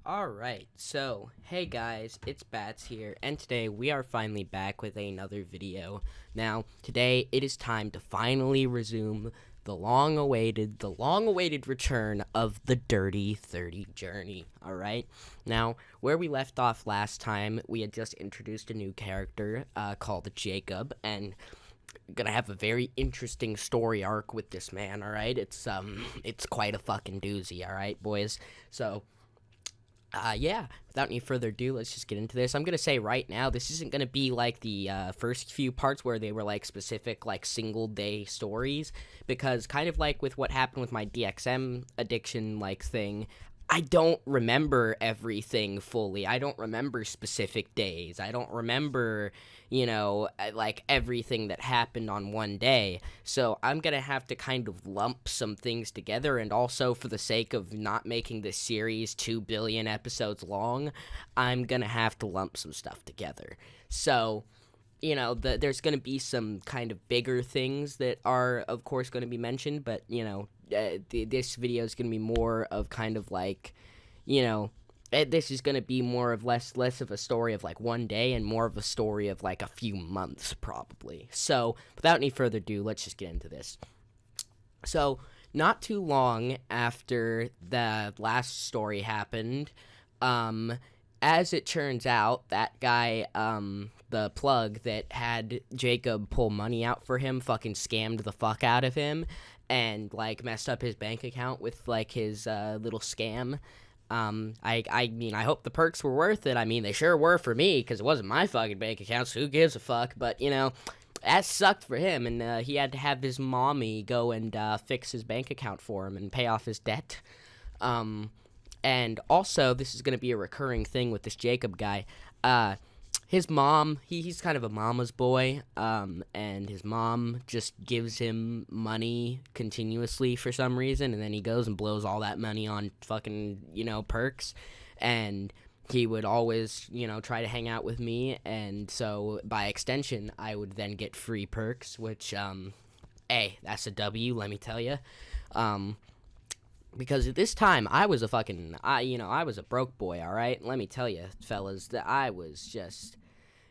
Alright, so, hey guys, it's Bats here, and today we are finally back with another video. Now, today it is time to finally resume the long-awaited return of the Dirty 30 journey, alright? Now, where we left off last time, we had just introduced a new character, called Jacob, and gonna have a very interesting story arc with this man, alright? It's quite a fucking doozy, alright, boys? So, yeah, without any further ado, let's just get into this. I'm gonna say right now, this isn't gonna be like the first few parts where they were like specific, like single day stories, because kind of like with what happened with my DXM addiction like thing, I don't remember everything fully. I don't remember specific days. I don't remember, like everything that happened on one day. So I'm going to have to kind of lump some things together. And also, for the sake of not making this series 2 billion episodes long, I'm going to have to lump some stuff together. So, there's going to be some kind of bigger things that are, of course, going to be mentioned, but, this video is going to be more of kind of like, this is going to be more of less of a story of like one day and more of a story of like a few months, probably. So, without any further ado, let's just get into this. So, not too long after the last story happened, as it turns out, that guy, the plug that had Jacob pull money out for him fucking scammed the fuck out of him and, like, messed up his bank account with, like, his, little scam. I mean, I hope the perks were worth it. I mean, they sure were for me, because it wasn't my fucking bank account, so who gives a fuck? But, that sucked for him, and, he had to have his mommy go and, fix his bank account for him and pay off his debt. And also, this is going to be a recurring thing with this Jacob guy. His mom, he's kind of a mama's boy, and his mom just gives him money continuously for some reason, and then he goes and blows all that money on fucking, perks, and he would always, try to hang out with me, and so, by extension, I would then get free perks, which, hey, that's a W, let me tell you. Because at this time, I was a fucking, I was a broke boy, alright? Let me tell you, fellas, that I was just,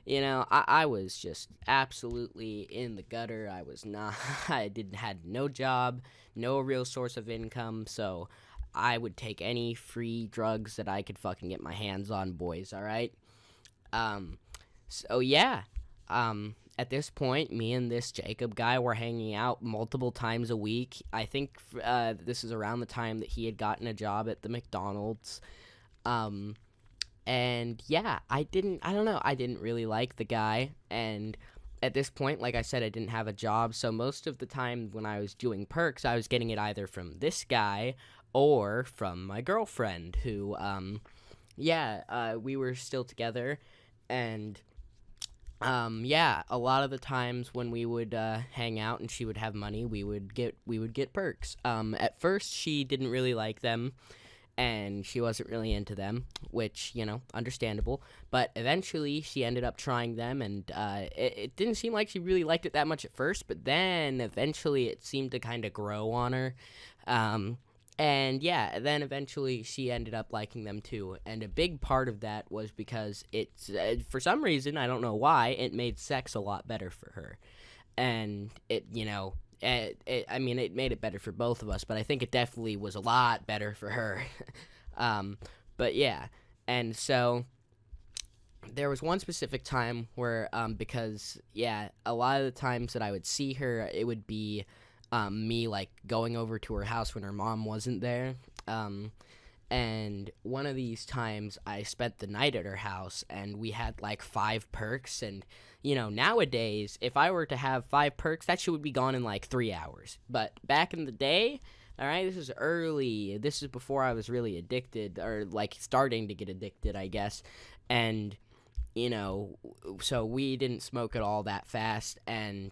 I was just absolutely in the gutter. I was not, had no job, no real source of income, so I would take any free drugs that I could fucking get my hands on, boys, alright? So yeah, at this point, me and this Jacob guy were hanging out multiple times a week. I think this is around the time that he had gotten a job at the McDonald's. And yeah, I don't know, I didn't really like the guy. And at this point, like I said, I didn't have a job. So most of the time when I was doing perks, I was getting it either from this guy or from my girlfriend who, we were still together. And yeah, a lot of the times when we would hang out and she would have money, we would get perks. At first, she didn't really like them, and she wasn't really into them, which, understandable. But eventually, she ended up trying them, and it didn't seem like she really liked it that much at first, but then eventually it seemed to kind of grow on her. And yeah, then eventually she ended up liking them too. And a big part of that was because it's, for some reason, I don't know why, it made sex a lot better for her. And it made it better for both of us, but I think it definitely was a lot better for her. But yeah, and so there was one specific time where, because, yeah, a lot of the times that I would see her, it would be me, like, going over to her house when her mom wasn't there. And one of these times, I spent the night at her house, and we had, like, 5 perks. And, nowadays, if I were to have 5 perks, that shit would be gone in, like, 3 hours. But back in the day, all right, this is early. This is before I was really addicted, or, like, starting to get addicted, I guess. And, so we didn't smoke it all that fast. And,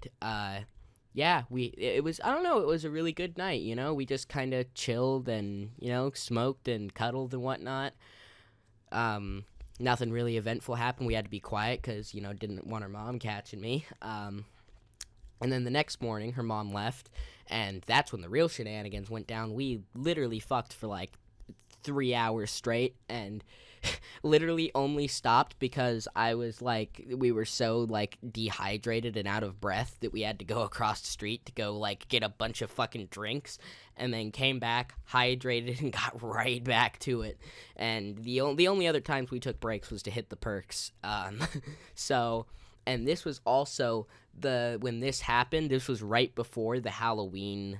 yeah, it was, I don't know, it was a really good night, we just kind of chilled and, smoked and cuddled and whatnot. Nothing really eventful happened. We had to be quiet because, didn't want her mom catching me. And then the next morning, her mom left, and that's when the real shenanigans went down. We literally fucked for, like, 3 hours straight, and literally only stopped because I was like, we were so like dehydrated and out of breath that we had to go across the street to go like get a bunch of fucking drinks, and then came back hydrated and got right back to it. And the only other times we took breaks was to hit the perks. So, and this was also when this happened, this was right before the Halloween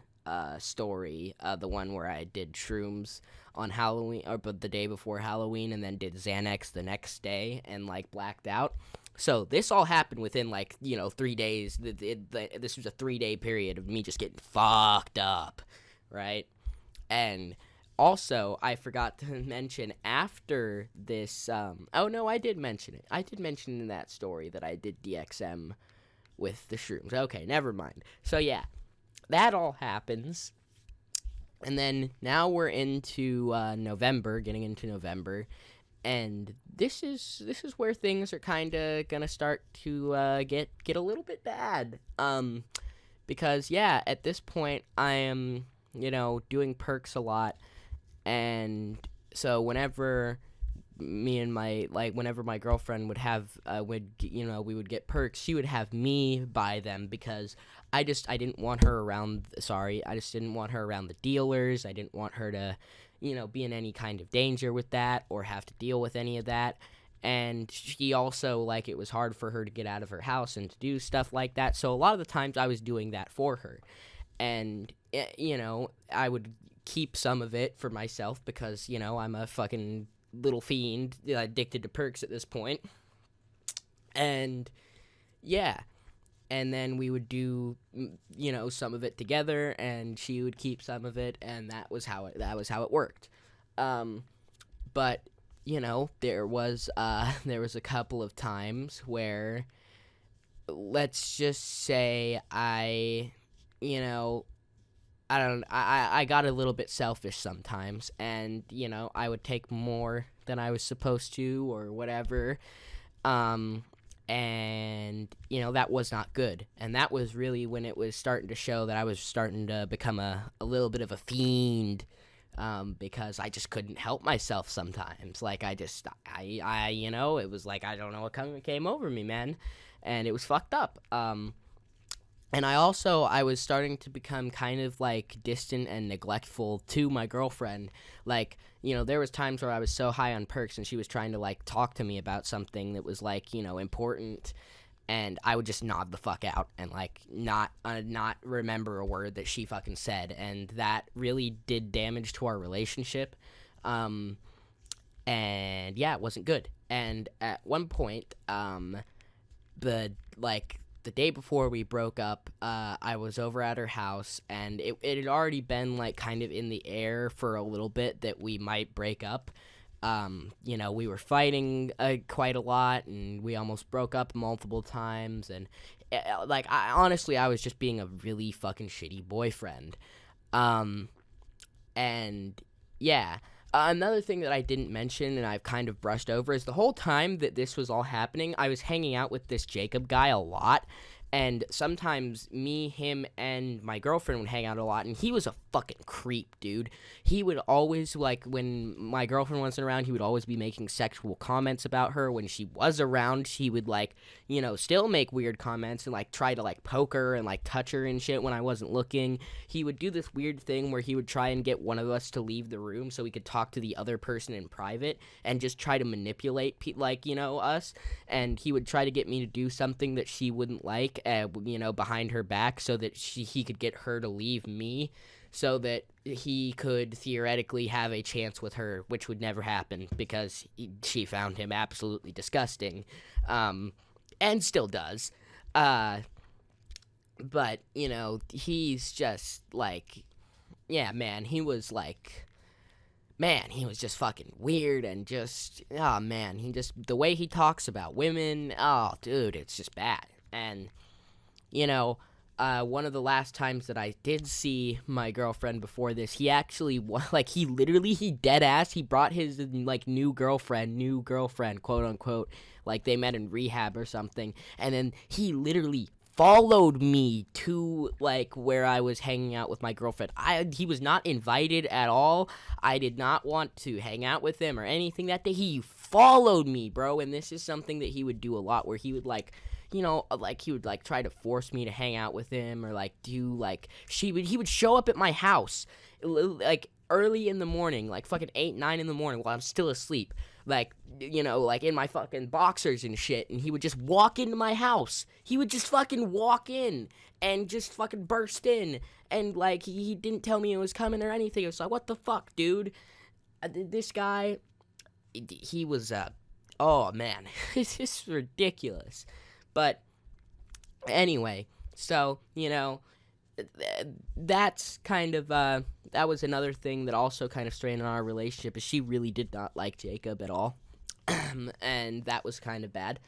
story, the one where I did shrooms on Halloween, but the day before Halloween, and then did Xanax the next day and like blacked out. So this all happened within like 3 days. This was a 3-day period of me just getting fucked up, right? And also, I forgot to mention after this. Oh no, I did mention it. I did mention in that story that I did DXM with the shrooms. Okay, never mind. So yeah, that all happens. And then now we're into November, getting into November, and this is where things are kind of gonna start to get a little bit bad. Because yeah, at this point I am doing perks a lot, and so whenever whenever my girlfriend would have we would get perks, she would have me buy them because I didn't want her around. I just didn't want her around the dealers. I didn't want her to be in any kind of danger with that or have to deal with any of that. And she also, like, it was hard for her to get out of her house and to do stuff like that. So a lot of the times I was doing that for her. And I would keep some of it for myself because I'm a fucking little fiend addicted to perks at this point. And yeah, and then we would do some of it together, and she would keep some of it, and that was how it worked. But there was a couple of times where, let's just say, I got a little bit selfish sometimes, and I would take more than I was supposed to or whatever, and that was not good. And that was really when it was starting to show that I was starting to become a little bit of a fiend, because I just couldn't help myself sometimes. Like it was like, I don't know what came over me, man, and it was fucked up. And I was starting to become kind of like distant and neglectful to my girlfriend. Like, there was times where I was so high on perks and she was trying to like talk to me about something that was like, important, and I would just nod the fuck out and like not remember a word that she fucking said, and that really did damage to our relationship. And yeah, it wasn't good. And at one point, the day before we broke up, I was over at her house, and it had already been like kind of in the air for a little bit that we might break up. We were fighting quite a lot, and we almost broke up multiple times, and I was just being a really fucking shitty boyfriend. And yeah. Another thing that I didn't mention and I've kind of brushed over is the whole time that this was all happening, I was hanging out with this Jacob guy a lot. And sometimes me, him, and my girlfriend would hang out a lot, and he was a fucking creep, dude. He would always, like, when my girlfriend wasn't around, he would always be making sexual comments about her. When she was around, he would, like, still make weird comments and, like, try to, like, poke her and, like, touch her and shit when I wasn't looking. He would do this weird thing where he would try and get one of us to leave the room so we could talk to the other person in private and just try to manipulate, us. And he would try to get me to do something that she wouldn't like, behind her back, so that he could get her to leave me, so that he could theoretically have a chance with her, which would never happen because she found him absolutely disgusting, and still does. But he's just like, yeah, man, he was just fucking weird, and just, oh man, the way he talks about women, oh dude, it's just bad. And one of the last times that I did see my girlfriend before this, he actually, he dead ass, he brought his, new girlfriend, quote unquote, like they met in rehab or something, and then he literally followed me to like where I was hanging out with my girlfriend. He was not invited at all. I did not want to hang out with him or anything that day. He followed me, bro, and this is something that he would do a lot, where he would like, like he would like try to force me to hang out with him, or like do like he would show up at my house like early in the morning, like fucking 8, 9 in the morning while I'm still asleep, like, like in my fucking boxers and shit, and he would just walk into my house. He would just fucking walk in and just fucking burst in, and like he didn't tell me it was coming or anything. It was like, what the fuck, dude? This guy, he was oh man, it's just ridiculous. But anyway, so that's kind of that was another thing that also kind of strained on our relationship, is she really did not like Jacob at all. And that was kind of bad.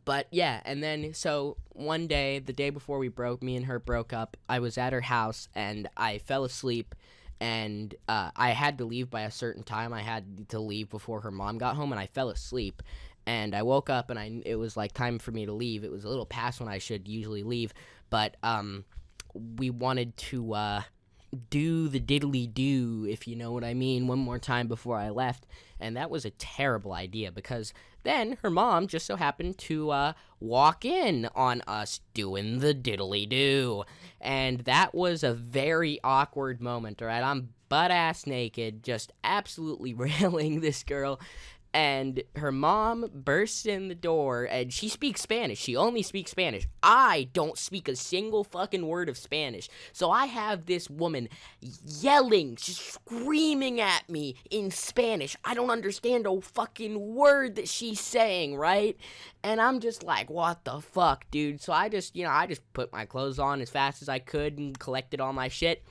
But yeah, and then so one day, the day before me and her broke up, I was at her house and I fell asleep, and I had to leave by a certain time. I had to leave before her mom got home, and I fell asleep. And I woke up and it was like time for me to leave. It was a little past when I should usually leave, but we wanted to do the diddly do, if you know what I mean, one more time before I left. And that was a terrible idea, because then her mom just so happened to walk in on us doing the diddly do. And that was a very awkward moment, all right? I'm butt-ass naked, just absolutely railing this girl. And her mom bursts in the door, and she speaks Spanish. She only speaks Spanish. I don't speak a single fucking word of Spanish. So I have this woman yelling, just screaming at me in Spanish. I don't understand a fucking word that she's saying, right? And I'm just like, what the fuck, dude? So I just put my clothes on as fast as I could and collected all my shit.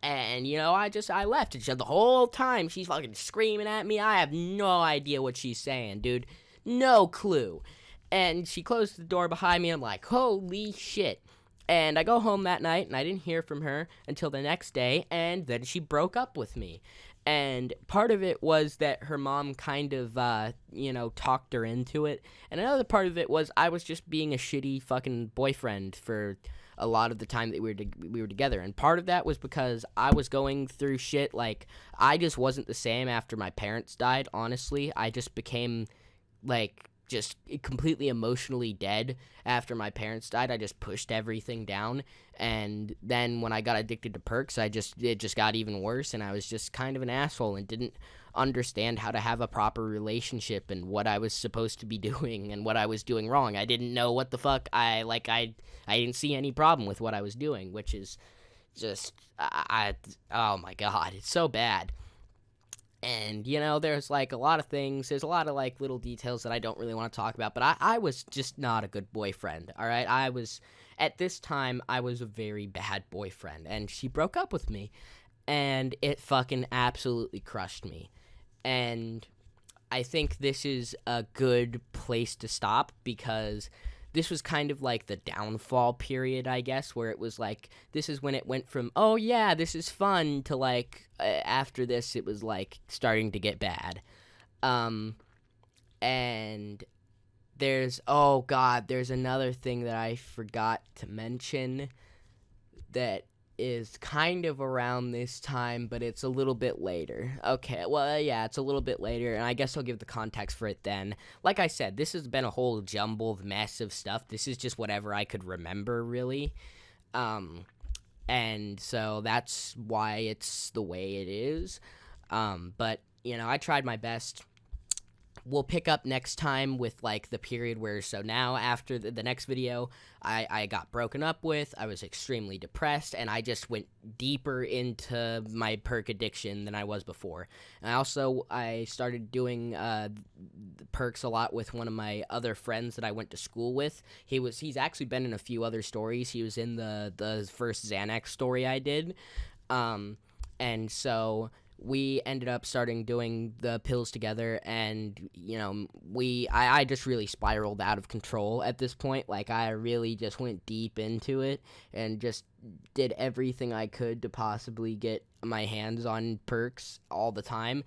And, I left. And the whole time, she's fucking screaming at me. I have no idea what she's saying, dude. No clue. And she closed the door behind me. I'm like, holy shit. And I go home that night, and I didn't hear from her until the next day. And then she broke up with me. And part of it was that her mom kind of, talked her into it. And another part of it was I was just being a shitty fucking boyfriend for a lot of the time that we were together. And part of that was because I was going through shit. Like, I just wasn't the same after my parents died, honestly. I just became, like, just completely emotionally dead after my parents died. I just pushed everything down. And then when I got addicted to perks, it just got even worse. And I was just kind of an asshole and didn't understand how to have a proper relationship and what I was supposed to be doing and what I was doing wrong. I didn't know what the fuck I didn't see any problem with what I was doing, which is just oh my god, it's so bad. And there's like a lot of things, there's a lot of like little details that I don't really want to talk about, but I was just not a good boyfriend. All right, at this time I was a very bad boyfriend, and she broke up with me, and it fucking absolutely crushed me. And I think this is a good place to stop, because this was kind of like the downfall period, I guess, where it was like, this is when it went from, oh yeah, this is fun, to like, after this, it was like starting to get bad. And there's another thing that I forgot to mention that is kind of around this time, but it's a little bit later. Okay, well, yeah, it's a little bit later, and I guess I'll give the context for it then. Like I said, this has been a whole jumbled mess of stuff. This is just whatever I could remember, really. And so that's why it's the way it is. But, I tried my best. We'll pick up next time with, like, the period where, so now, after the next video, I got broken up with, I was extremely depressed, and I just went deeper into my perk addiction than I was before. And I started doing perks a lot with one of my other friends that I went to school with. He's actually been in a few other stories. He was in the first Xanax story I did. And so we ended up starting doing the pills together, and I just really spiraled out of control at this point. Like, I really just went deep into it and just did everything I could to possibly get my hands on perks all the time,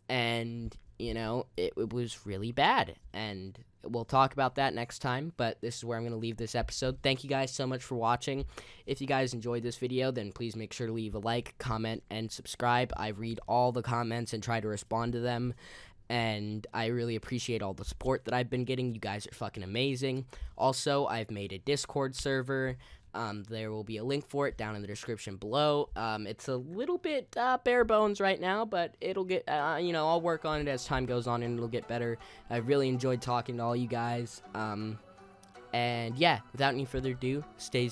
and it was really bad. And we'll talk about that next time, but this is where I'm going to leave this episode. Thank you guys so much for watching. If you guys enjoyed this video, then please make sure to leave a like, comment, and subscribe. I read all the comments and try to respond to them, and I really appreciate all the support that I've been getting. You guys are fucking amazing. Also, I've made a Discord server. There will be a link for it down in the description below. It's a little bit bare bones right now, but it'll get, I'll work on it as time goes on, and it'll get better. I really enjoyed talking to all you guys. And yeah, without any further ado, stay